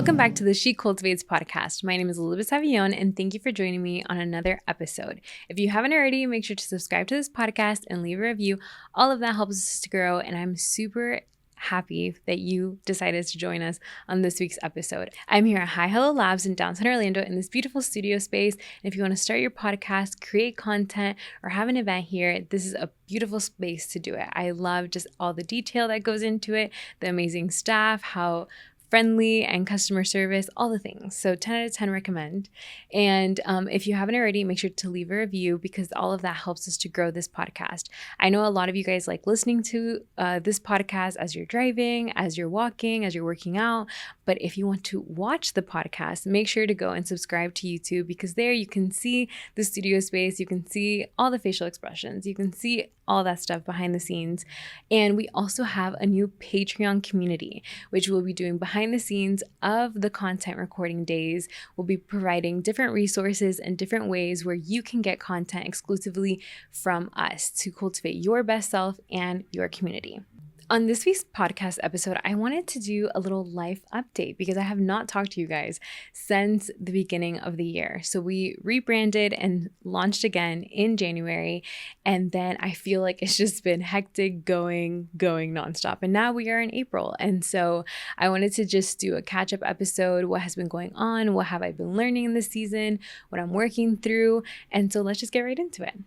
Welcome back to the She Cultivates podcast. My name is Elizabeth Savillon, and thank you for joining me on another episode. If you haven't already, make sure to subscribe to this podcast and leave a review. All of that helps us to grow, and I'm super happy that you decided to join us on this week's episode. I'm here at Hi Hello Labs in downtown Orlando in this beautiful studio space. And if you want to start your podcast, create content, or have an event here, this is a beautiful space to do it. I love just all the detail that goes into it, the amazing staff, how friendly and customer service, all the things. So 10 out of 10 recommend. And if you haven't already, make sure to leave a review because all of that helps us to grow this podcast. I know a lot of you guys like listening to this podcast as you're driving, as you're walking, as you're working out. But if you want to watch the podcast, make sure to go and subscribe to YouTube because there you can see the studio space. You can see all the facial expressions. You can see all that stuff behind the scenes. And we also have a new Patreon community, which we'll be doing behind the scenes of the content recording days. We'll be providing different resources and different ways where you can get content exclusively from us to cultivate your best self and your community. On this week's podcast episode, I wanted to do a little life update because I have not talked to you guys since the beginning of the year. So we rebranded and launched again in January, and then I feel like it's just been hectic going nonstop. And now we are in April. And so I wanted to just do a catch-up episode. What has been going on? What have I been learning in this season? What I'm working through? And so let's just get right into it.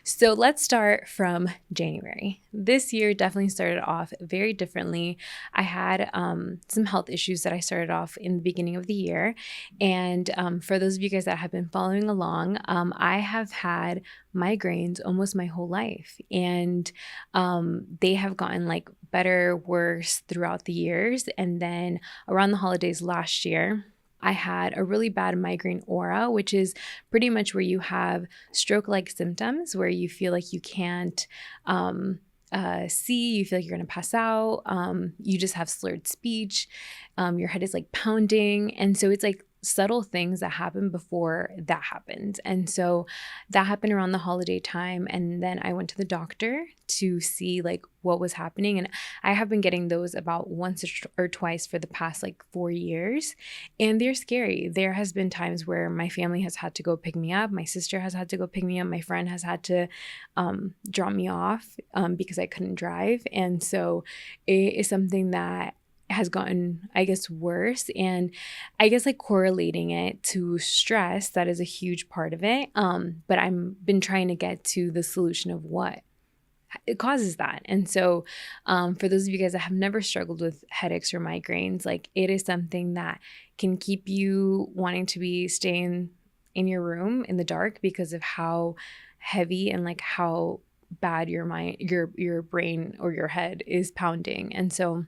So let's start from January. This year definitely started off very differently. I had some health issues that I started off in the beginning of the year. And for those of you guys that have been following along, I have had migraines almost my whole life. And they have gotten like better, worse throughout the years. And then around the holidays last year, I had a really bad migraine aura, which is pretty much where you have stroke-like symptoms, where you feel like you can't see, you feel like you're going to pass out, you just have slurred speech, your head is like pounding. And so it's like subtle things that happen before that happens. And so that happened around the holiday time. And then I went to the doctor to see like what was happening. And I have been getting those about once or twice for the past like 4 years. And they're scary. There has been times where my family has had to go pick me up. My sister has had to go pick me up. My friend has had to drop me off because I couldn't drive. And so it is something that has gotten, I guess, worse. And I guess like correlating it to stress, that is a huge part of it. But I've been trying to get to the solution of what it causes that. And so for those of you guys that have never struggled with headaches or migraines, like it is something that can keep you wanting to be staying in your room in the dark because of how heavy and like how bad your mind, your brain or your head is pounding. And so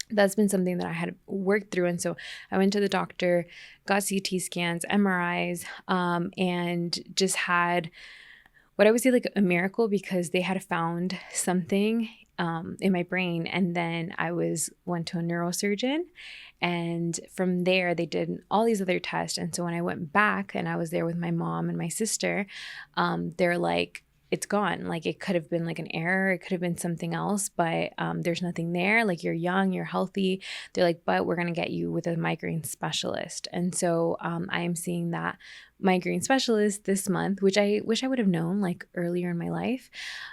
that's been something that I had worked through. And so I went to the doctor, got CT scans, MRIs, and just had what I would say like a miracle because they had found something in my brain. And then I went to a neurosurgeon. And from there, they did all these other tests. And so when I went back and I was there with my mom and my sister, they're like, it's gone. Like it could have been like an error. It could have been something else, but there's nothing there. Like you're young, you're healthy. They're like, but we're going to get you with a migraine specialist. And so I am seeing that migraine specialist this month, which I wish I would have known like earlier in my life.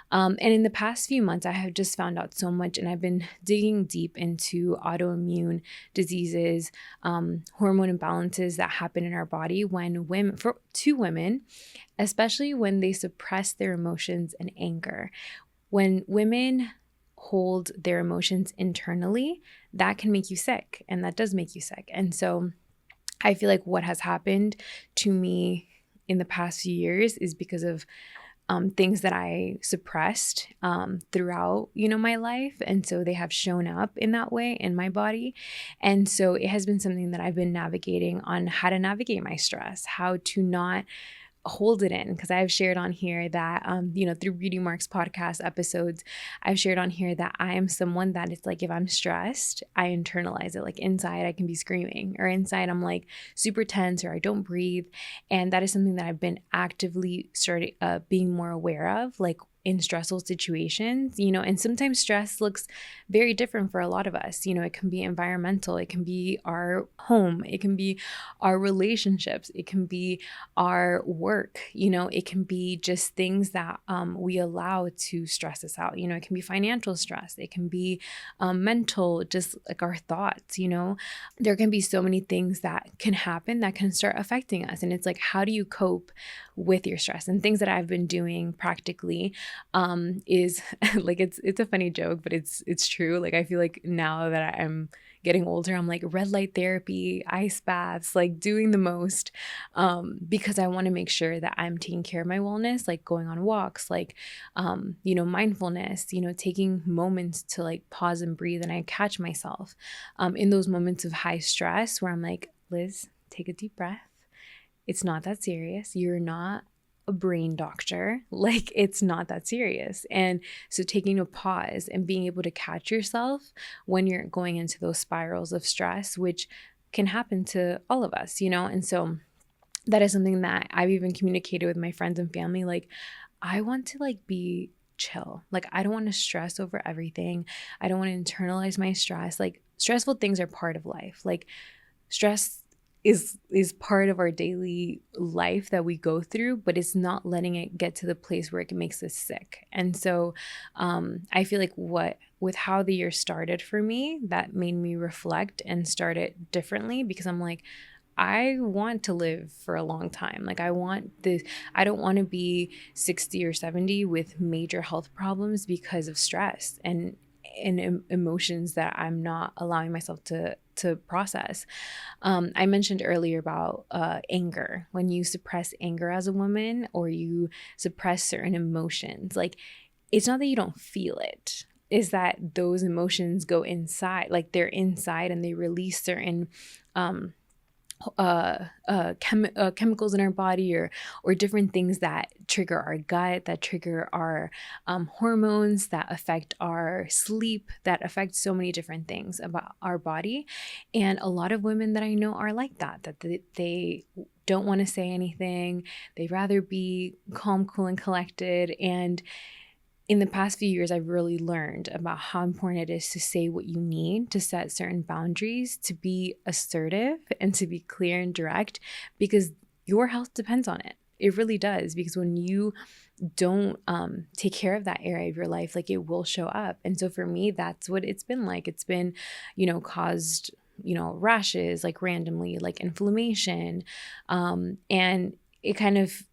And in the past few months, I have just found out so much, and I've been digging deep into autoimmune diseases, hormone imbalances that happen in our body when women, especially when they suppress their emotions and anger. When women hold their emotions internally, that can make you sick, and that does make you sick. And so I feel like what has happened to me in the past few years is because of things that I suppressed throughout, my life. And so they have shown up in that way in my body. And so it has been something that I've been navigating on how to navigate my stress, how to not hold it in, because I've shared on here that, through Beauty Marks podcast episodes, I've shared on here that I am someone that it's like, if I'm stressed, I internalize it. Like inside I can be screaming, or inside I'm like super tense, or I don't breathe. And that is something that I've been actively being more aware of. Like in stressful situations, and sometimes stress looks very different for a lot of us. It can be environmental, it can be our home, it can be our relationships, it can be our work, it can be just things that we allow to stress us out. It can be financial stress, it can be mental, just like our thoughts. There can be so many things that can happen that can start affecting us. And it's like, how do you cope with your stress? And things that I've been doing practically is like, it's a funny joke, but it's true. Like, I feel like now that I'm getting older, I'm like red light therapy, ice baths, like doing the most, because I want to make sure that I'm taking care of my wellness, like going on walks, like, mindfulness, taking moments to like pause and breathe. And I catch myself in those moments of high stress where I'm like, Liz, take a deep breath. It's not that serious. You're not a brain doctor. Like, it's not that serious. And so taking a pause and being able to catch yourself when you're going into those spirals of stress, which can happen to all of us, and so that is something that I've even communicated with my friends and family. Like, I want to like be chill. Like, I don't want to stress over everything. I don't want to internalize my stress. Like, stressful things are part of life. Like, stress is part of our daily life that we go through, but it's not letting it get to the place where it makes us sick. And so I feel like with how the year started for me, that made me reflect and start it differently, because I'm like, I want to live for a long time. Like, I don't want to be 60 or 70 with major health problems because of stress and emotions that I'm not allowing myself to process. I mentioned earlier about anger. When you suppress anger as a woman, or you suppress certain emotions, like, it's not that you don't feel it, is that those emotions go inside, like they're inside, and they release certain chemicals in our body, or different things that trigger our gut, that trigger our hormones, that affect our sleep, that affect so many different things about our body. And a lot of women that I know are like that they don't want to say anything. They'd rather be calm, cool, and collected. And in the past few years, I've really learned about how important it is to say what you need, to set certain boundaries, to be assertive, and to be clear and direct, because your health depends on it. It really does, because when you don't take care of that area of your life, like, it will show up. And so for me, that's what it's been like. It's been, caused, rashes, like randomly, like inflammation. And it kind of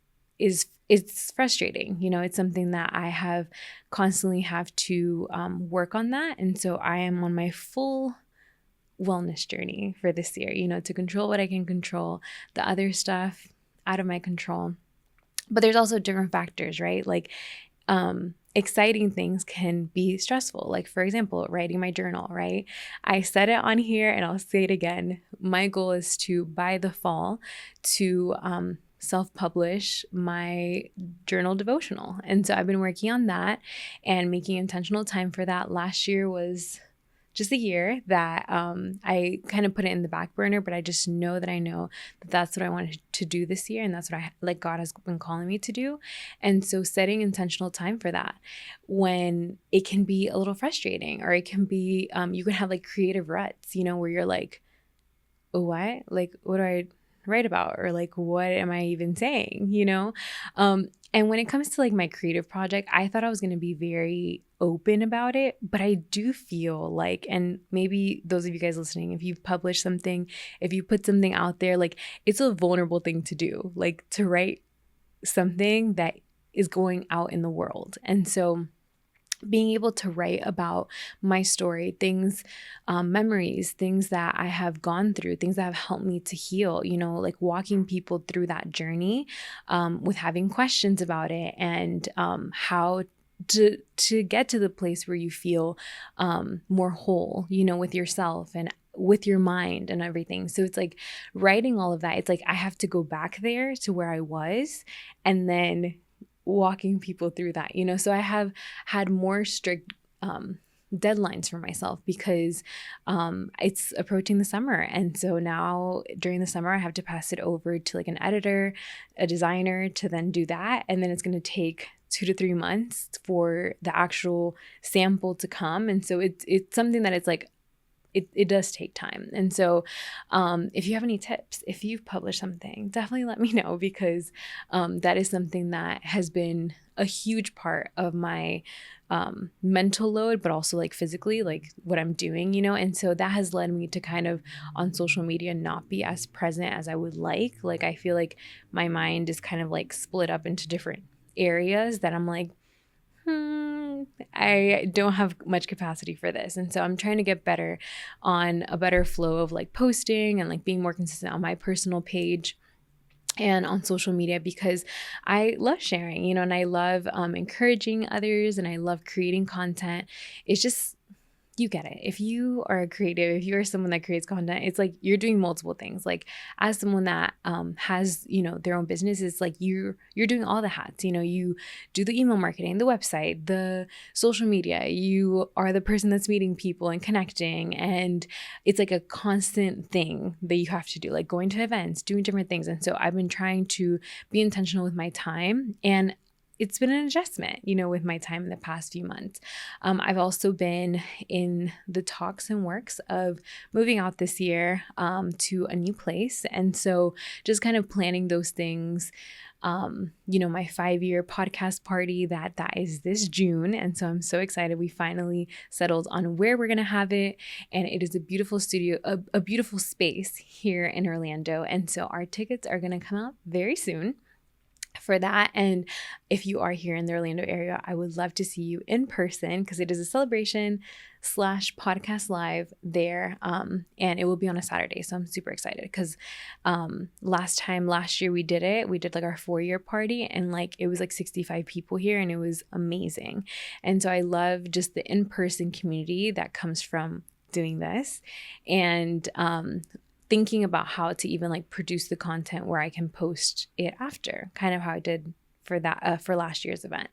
it's frustrating. It's something that I have constantly have to work on that. And so I am on my full wellness journey for this year, to control what I can control, the other stuff out of my control. But there's also different factors, right? Like, exciting things can be stressful. Like, for example, writing my journal, right? I said it on here and I'll say it again. My goal is to, by the fall, to self-publish my journal devotional. And so I've been working on that and making intentional time for that. Last year was just a year that I kind of put it in the back burner, but I just know that that's what I wanted to do this year. And that's what God has been calling me to do. And so setting intentional time for that, when it can be a little frustrating, or it can be, you can have like creative ruts, where you're like, oh, what? Like, what do I write about? Or like, what am I even saying? And when it comes to like my creative project, I thought I was going to be very open about it, but I do feel like, and maybe those of you guys listening, if you've published something, if you put something out there, like, it's a vulnerable thing to do, like to write something that is going out in the world. And so being able to write about my story, things, memories, things that I have gone through, things that have helped me to heal, like walking people through that journey, with having questions about it, and how to get to the place where you feel more whole, with yourself and with your mind and everything. So it's like writing all of that. It's like I have to go back there to where I was, and then walking people through that, so I have had more strict deadlines for myself, because it's approaching the summer. And so now during the summer, I have to pass it over to like an editor, a designer, to then do that. And then it's going to take 2 to 3 months for the actual sample to come. And so it's something that it's like, it does take time. And so if you have any tips, if you've published something, definitely let me know, because that is something that has been a huge part of my mental load, but also like physically, like what I'm doing, and so that has led me to kind of on social media not be as present as I would like. Like I feel like my mind is kind of like split up into different areas that I'm like, I don't have much capacity for this. And so I'm trying to get better on a better flow of like posting and like being more consistent on my personal page and on social media, because I love sharing, and I love encouraging others, and I love creating content. It's just, you get it. If you are a creative, if you're someone that creates content, it's like you're doing multiple things. Like as someone that has, their own business, it's like you're doing all the hats. You do the email marketing, the website, the social media. You are the person that's meeting people and connecting. And it's like a constant thing that you have to do, like going to events, doing different things. And so I've been trying to be intentional with my time, and it's been an adjustment, with my time in the past few months. I've also been in the talks and works of moving out this year to a new place. And so just kind of planning those things. My 5-year podcast party that is this June. And so I'm so excited. We finally settled on where we're going to have it. And it is a beautiful studio, a beautiful space here in Orlando. And so our tickets are going to come out very soon for that. And if you are here in the Orlando area, I would love to see you in person, because it is a celebration / podcast live there. And it will be on a Saturday. So I'm super excited, because last year we did like our 4-year party, and like it was like 65 people here, and it was amazing. And so I love just the in-person community that comes from doing this, and thinking about how to even like produce the content where I can post it after, kind of how I did for that for last year's event.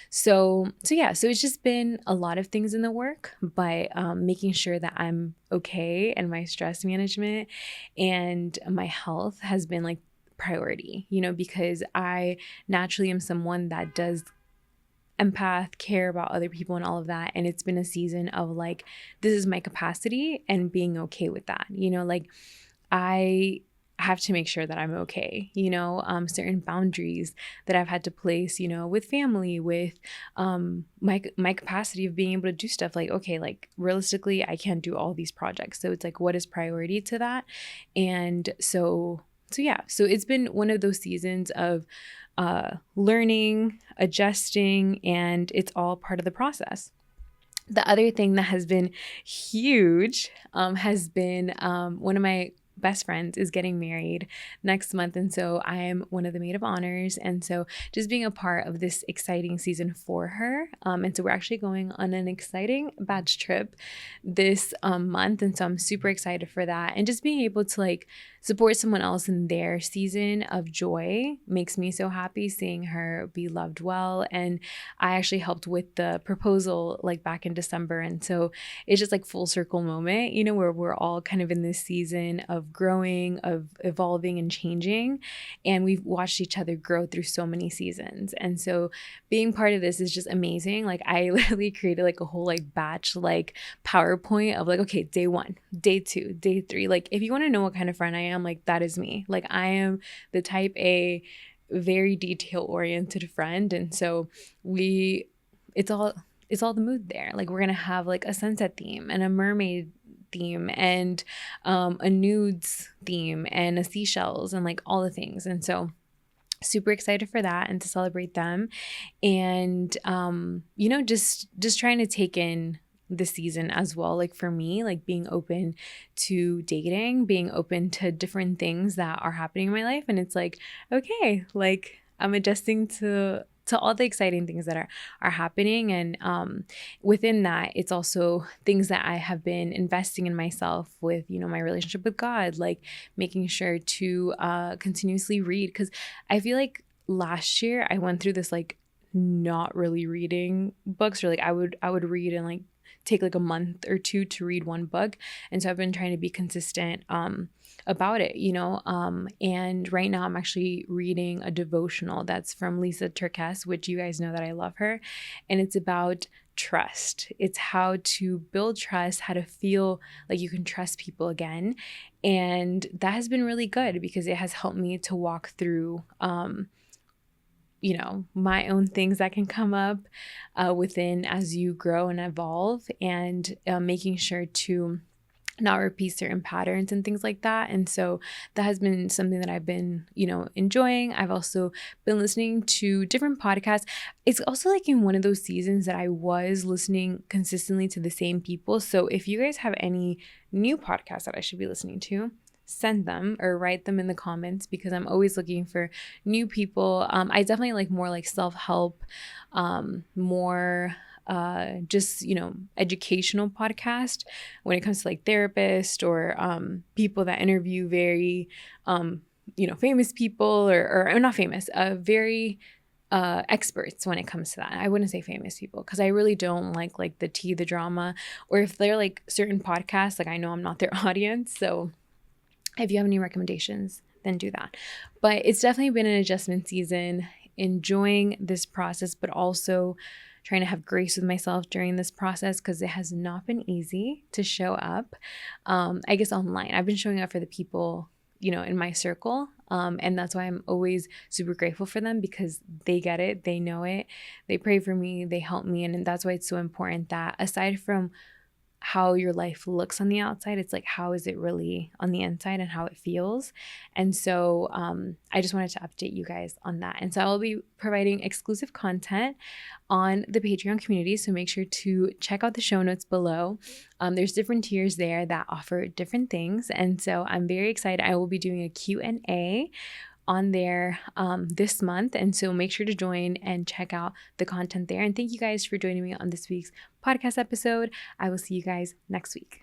So it's just been a lot of things in the work, but making sure that I'm okay, and my stress management and my health has been like priority, because I naturally am someone that does empath, care about other people and all of that. And it's been a season of like, this is my capacity, and being okay with that, like I have to make sure that I'm okay, certain boundaries that I've had to place, with family, with my capacity of being able to do stuff like, okay, like realistically, I can't do all these projects. So it's like, what is priority to that? And so it's been one of those seasons of learning, adjusting, and it's all part of the process. The other thing that has been huge has been one of my best friends is getting married next month. And so I am one of the maid of honors. And so just being a part of this exciting season for her. And so we're actually going on an exciting batch trip this month. And so I'm super excited for that. And just being able to like support someone else in their season of joy makes me so happy, seeing her be loved well. And I actually helped with the proposal like back in December. And so it's just like full circle moment, where we're all kind of in this season of growing, of evolving and changing. And we've watched each other grow through so many seasons. And so being part of this is just amazing. Like I literally created like a whole like batch, like PowerPoint of like, okay, day 1, day 2, day 3. Like if you want to know what kind of friend I am, like that is me. Like I am the type A, very detail oriented friend. And so it's all the mood there. Like we're going to have like a sunset theme and a mermaid theme and a nudes theme and a seashells and like all the things. And so super excited for that and to celebrate them. And just trying to take in the season as well. Like for me, like being open to dating, being open to different things that are happening in my life. And it's like, okay, like I'm adjusting to all the exciting things that are happening. And within that, it's also things that I have been investing in myself with, my relationship with God, like making sure to continuously read. Because I feel like last year I went through this like not really reading books, or like I would read and like take like a month or two to read one book. And so I've been trying to be consistent about it, and right now I'm actually reading a devotional that's from Lisa Turkes, which you guys know that I love her. And it's about trust. It's how to build trust, how to feel like you can trust people again. And that has been really good because it has helped me to walk through, my own things that can come up within as you grow and evolve, and making sure to not repeat certain patterns and things like that. And so that has been something that I've been, enjoying. I've also been listening to different podcasts. It's also like in one of those seasons that I was listening consistently to the same people. So if you guys have any new podcasts that I should be listening to, send them or write them in the comments, because I'm always looking for new people. I definitely like more like self-help, more just educational podcast when it comes to like therapists or people that interview very famous people or not famous, very experts when it comes to that. I wouldn't say famous people because I really don't like the tea, the drama, or if they're like certain podcasts, like I know I'm not their audience. So if you have any recommendations, then do that. But it's definitely been an adjustment season, enjoying this process, but also trying to have grace with myself during this process because it has not been easy to show up. I guess online, I've been showing up for the people, in my circle. And that's why I'm always super grateful for them, because they get it, they know it, they pray for me, they help me. And that's why it's so important that aside from how your life looks on the outside, it's like, how is it really on the inside and how it feels? And so I just wanted to update you guys on that. And so I'll be providing exclusive content on the Patreon community. So make sure to check out the show notes below. There's different tiers there that offer different things. And so I'm very excited. I will be doing a Q&A on there this month. And so make sure to join and check out the content there. And thank you guys for joining me on this week's podcast episode. I will see you guys next week.